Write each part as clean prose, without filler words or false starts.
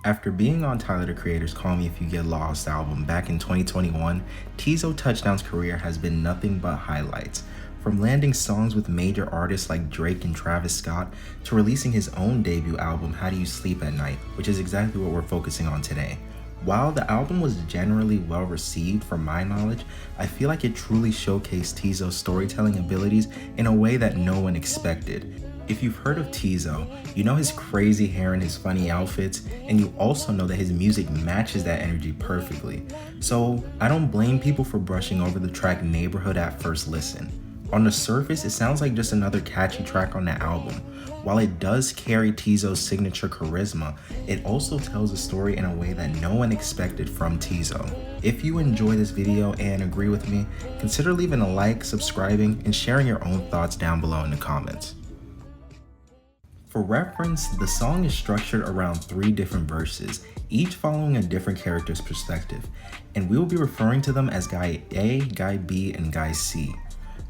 After being on Tyler the Creator's Call Me If You Get Lost album back in 2021, Teezo Touchdown's career has been nothing but highlights. From landing songs with major artists like Drake and Travis Scott, to releasing his own debut album, How Do You Sleep at Night, which is exactly what we're focusing on today. While the album was generally well received from my knowledge, I feel like it truly showcased Teezo's storytelling abilities in a way that no one expected. If you've heard of Teezo, you know his crazy hair and his funny outfits, and you also know that his music matches that energy perfectly. So I don't blame people for brushing over the track Neighborhood at first listen. On the surface, it sounds like just another catchy track on the album. While it does carry Teezo's signature charisma, it also tells a story in a way that no one expected from Teezo. If you enjoy this video and agree with me, consider leaving a like, subscribing, and sharing your own thoughts down below in the comments. For reference, the song is structured around 3 different verses, each following a different character's perspective, and we will be referring to them as Guy A, Guy B, and Guy C.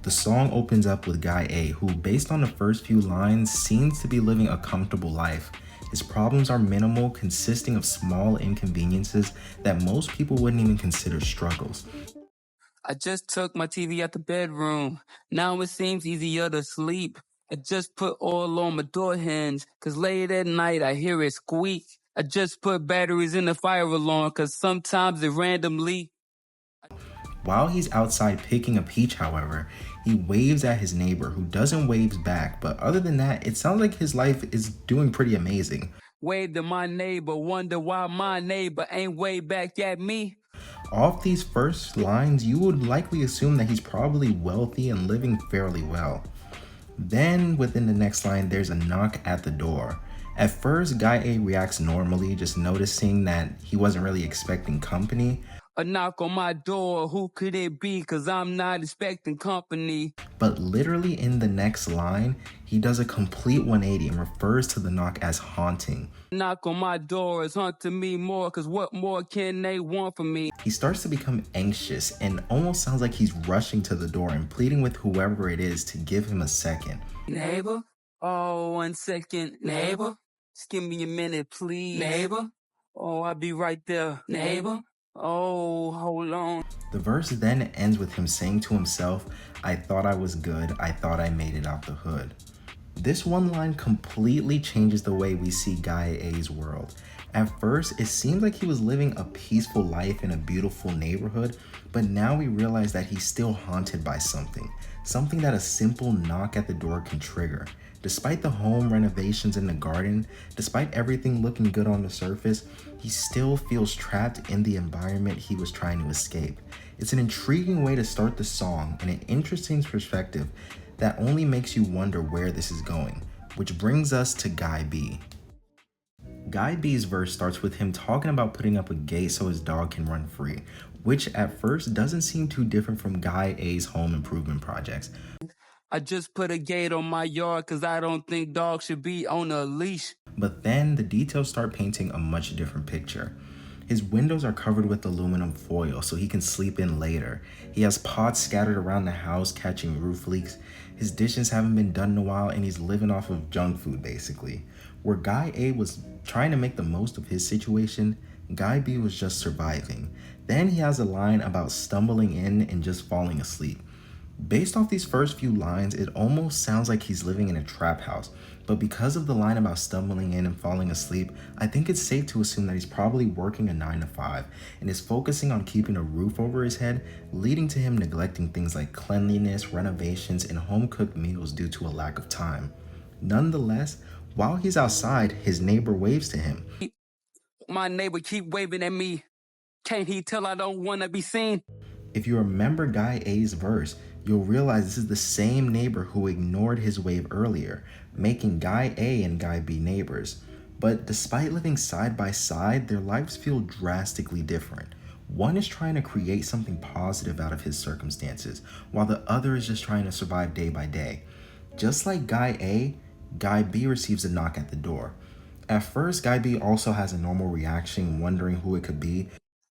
The song opens up with Guy A, who, based on the first few lines, seems to be living a comfortable life. His problems are minimal, consisting of small inconveniences that most people wouldn't even consider struggles. I just took my TV out the bedroom. Now it seems easier to sleep. I just put oil on my door hinge, cause late at night I hear it squeak. I just put batteries in the fire alarm, cause sometimes it randomly. While he's outside picking a peach, however, he waves at his neighbor, who doesn't wave back, but other than that, it sounds like his life is doing pretty amazing. Wave to my neighbor, wonder why my neighbor ain't wave back at me. Off these first lines, you would likely assume that he's probably wealthy and living fairly well. Then, within the next line, there's a knock at the door. At first, Guy A reacts normally, just noticing that he wasn't really expecting company. A knock on my door, who could it be? Cause I'm not expecting company. But literally in the next line, he does a complete 180 and refers to the knock as haunting. Knock on my door is haunting me more, cause what more can they want from me? He starts to become anxious and almost sounds like he's rushing to the door and pleading with whoever it is to give him a second. Neighbor? Oh, 1 second. Neighbor? Just give me a minute, please. Neighbor? Oh, I'll be right there. Neighbor? Oh, hold on. The verse then ends with him saying to himself, I thought I was good, I thought I made it out the hood. This one line completely changes the way we see Guy A's world. At first, it seemed like he was living a peaceful life in a beautiful neighborhood, but now we realize that he's still haunted by something that a simple knock at the door can trigger. Despite the home renovations in the garden, despite everything looking good on the surface, he still feels trapped in the environment he was trying to escape. It's an intriguing way to start the song and an interesting perspective that only makes you wonder where this is going, which brings us to Guy B. Guy B's verse starts with him talking about putting up a gate so his dog can run free, which at first doesn't seem too different from Guy A's home improvement projects. I just put a gate on my yard cause I don't think dogs should be on a leash. But then the details start painting a much different picture. His windows are covered with aluminum foil so he can sleep in later. He has pots scattered around the house catching roof leaks. His dishes haven't been done in a while and he's living off of junk food basically. Where Guy A was trying to make the most of his situation, Guy B was just surviving. Then he has a line about stumbling in and just falling asleep. Based off these first few lines, it almost sounds like he's living in a trap house, but because of the line about stumbling in and falling asleep, I think it's safe to assume that he's probably working a 9 to 5 and is focusing on keeping a roof over his head, leading to him neglecting things like cleanliness, renovations, and home-cooked meals due to a lack of time. Nonetheless, while he's outside, his neighbor waves to him. My neighbor keep waving at me. Can't he tell I don't want to be seen? If you remember Guy A's verse, you'll realize this is the same neighbor who ignored his wave earlier, making Guy A and Guy B neighbors. But despite living side by side, their lives feel drastically different. One is trying to create something positive out of his circumstances, while the other is just trying to survive day by day. Just like Guy A, Guy B receives a knock at the door. At first, Guy B also has a normal reaction, wondering who it could be.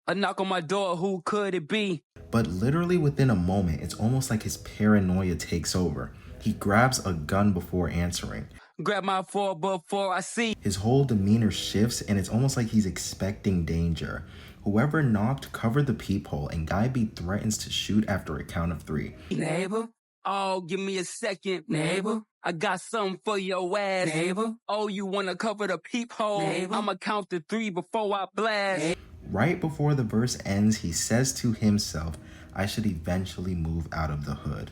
A knock on my door, who could it be? But literally within a moment, it's almost like his paranoia takes over. He grabs a gun before answering. grab my 4 before I see. His whole demeanor shifts and it's almost like he's expecting danger. Whoever knocked covered the peephole and Guy B threatens to shoot after a count of 3. Neighbor, oh, give me a second, neighbor. I got something for your ass, neighbor. Oh, you wanna cover the peephole? Neighbor. I'ma count to 3 before I blast. Right before the verse ends, he says to himself, I should eventually move out of the hood.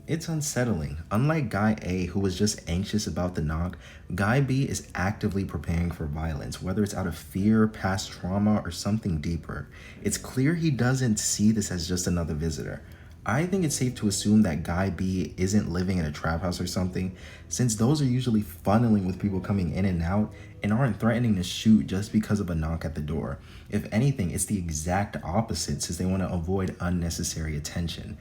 It's unsettling. Unlike Guy A, who was just anxious about the knock, Guy B is actively preparing for violence, whether it's out of fear, past trauma, or something deeper. It's clear he doesn't see this as just another visitor. I think it's safe to assume that Guy B isn't living in a trap house or something, since those are usually funneling with people coming in and out and aren't threatening to shoot just because of a knock at the door. If anything, it's the exact opposite, since they want to avoid unnecessary attention.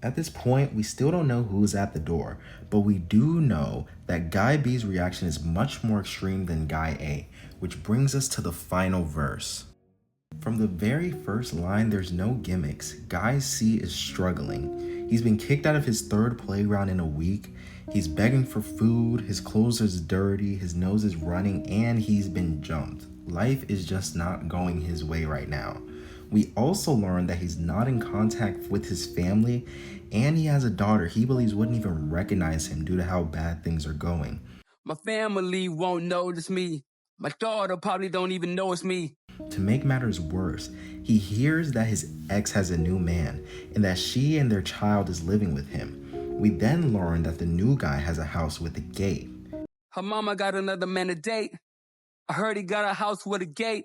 At this point, we still don't know who's at the door, but we do know that Guy B's reaction is much more extreme than Guy A, which brings us to the final verse. From the very first line, there's no gimmicks. Guy C is struggling. He's been kicked out of his 3rd playground in a week. He's begging for food, his clothes is dirty, his nose is running, and he's been jumped. Life is just not going his way right now. We also learn that he's not in contact with his family, and he has a daughter he believes wouldn't even recognize him due to how bad things are going. My family won't notice me. My daughter probably don't even know it's me. To make matters worse, he hears that his ex has a new man and that she and their child is living with him. We then learn that the new guy has a house with a gate. Her mama got another man to date. I heard he got a house with a gate.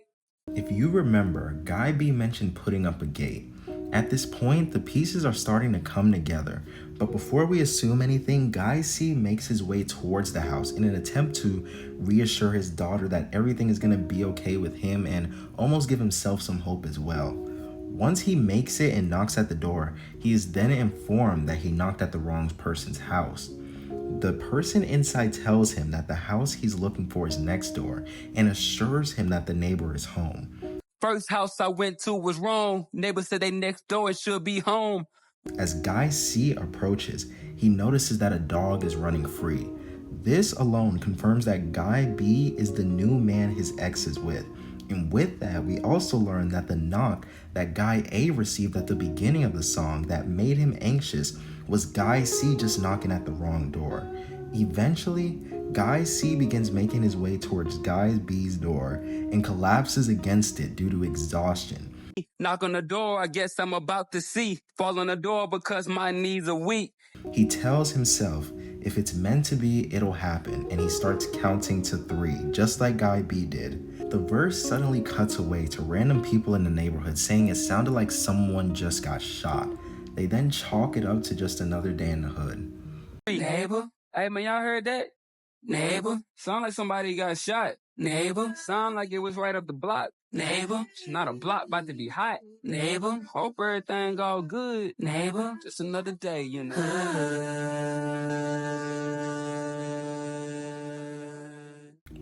If you remember, Guy B mentioned putting up a gate. At this point, the pieces are starting to come together, but before we assume anything, Guy C makes his way towards the house in an attempt to reassure his daughter that everything is going to be okay with him and almost give himself some hope as well. Once he makes it and knocks at the door, he is then informed that he knocked at the wrong person's house. The person inside tells him that the house he's looking for is next door and assures him that the neighbor is home. First house I went to was wrong. Neighbor said they next door should be home. As Guy C approaches, he notices that a dog is running free. This alone confirms that Guy B is the new man his ex is with. And with that, we also learn that the knock that Guy A received at the beginning of the song that made him anxious was Guy C just knocking at the wrong door. Eventually, Guy C begins making his way towards Guy B's door and collapses against it due to exhaustion. Knock on the door, I guess I'm about to see. Fall on the door because my knees are weak. He tells himself, if it's meant to be, it'll happen, and he starts counting to 3, just like Guy B did. The verse suddenly cuts away to random people in the neighborhood saying it sounded like someone just got shot. They then chalk it up to just another day in the hood. Neighbor, hey man, y'all heard that? Neighbor, sound like somebody got shot. Neighbor, sound like it was right up the block. Neighbor, it's not a block about to be hot. Neighbor, hope everything all good. Neighbor, just another day, you know.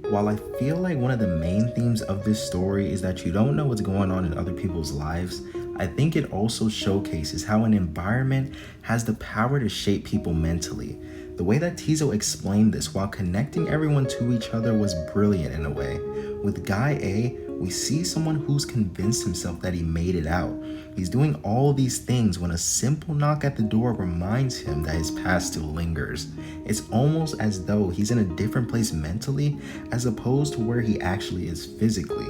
While I feel like one of the main themes of this story is that you don't know what's going on in other people's lives, I think it also showcases how an environment has the power to shape people mentally. The way that Teezo explained this while connecting everyone to each other was brilliant in a way. With Guy A, we see someone who's convinced himself that he made it out. He's doing all these things when a simple knock at the door reminds him that his past still lingers. It's almost as though he's in a different place mentally as opposed to where he actually is physically.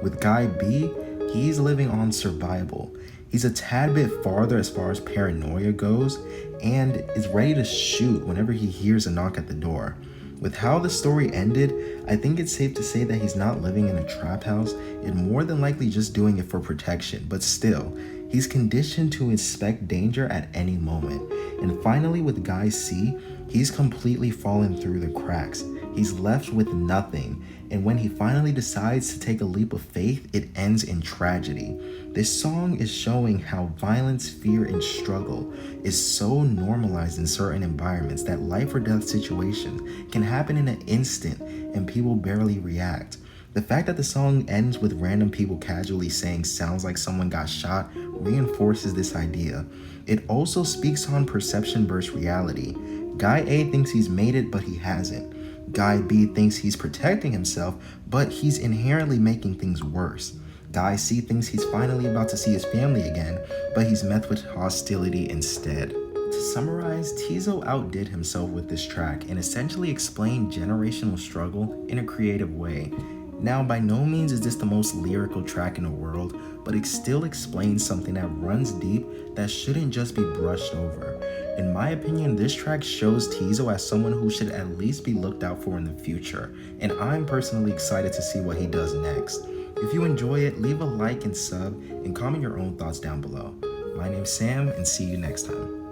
With Guy B, he's living on survival. He's a tad bit farther as far as paranoia goes and is ready to shoot whenever he hears a knock at the door. With how the story ended, I think it's safe to say that he's not living in a trap house and more than likely just doing it for protection, but still, he's conditioned to expect danger at any moment. And finally with Guy C, he's completely fallen through the cracks. He's left with nothing, and when he finally decides to take a leap of faith, it ends in tragedy. This song is showing how violence, fear, and struggle is so normalized in certain environments that life or death situations can happen in an instant and people barely react. The fact that the song ends with random people casually saying sounds like someone got shot reinforces this idea. It also speaks on perception versus reality. Guy A thinks he's made it, but he hasn't. Guy B thinks he's protecting himself, but he's inherently making things worse. Guy C thinks he's finally about to see his family again, but he's met with hostility instead. To summarize, Teezo outdid himself with this track and essentially explained generational struggle in a creative way. Now, by no means is this the most lyrical track in the world, but it still explains something that runs deep that shouldn't just be brushed over. In my opinion, this track shows Teezo as someone who should at least be looked out for in the future, and I'm personally excited to see what he does next. If you enjoy it, leave a like and sub, and comment your own thoughts down below. My name's Sam, and see you next time.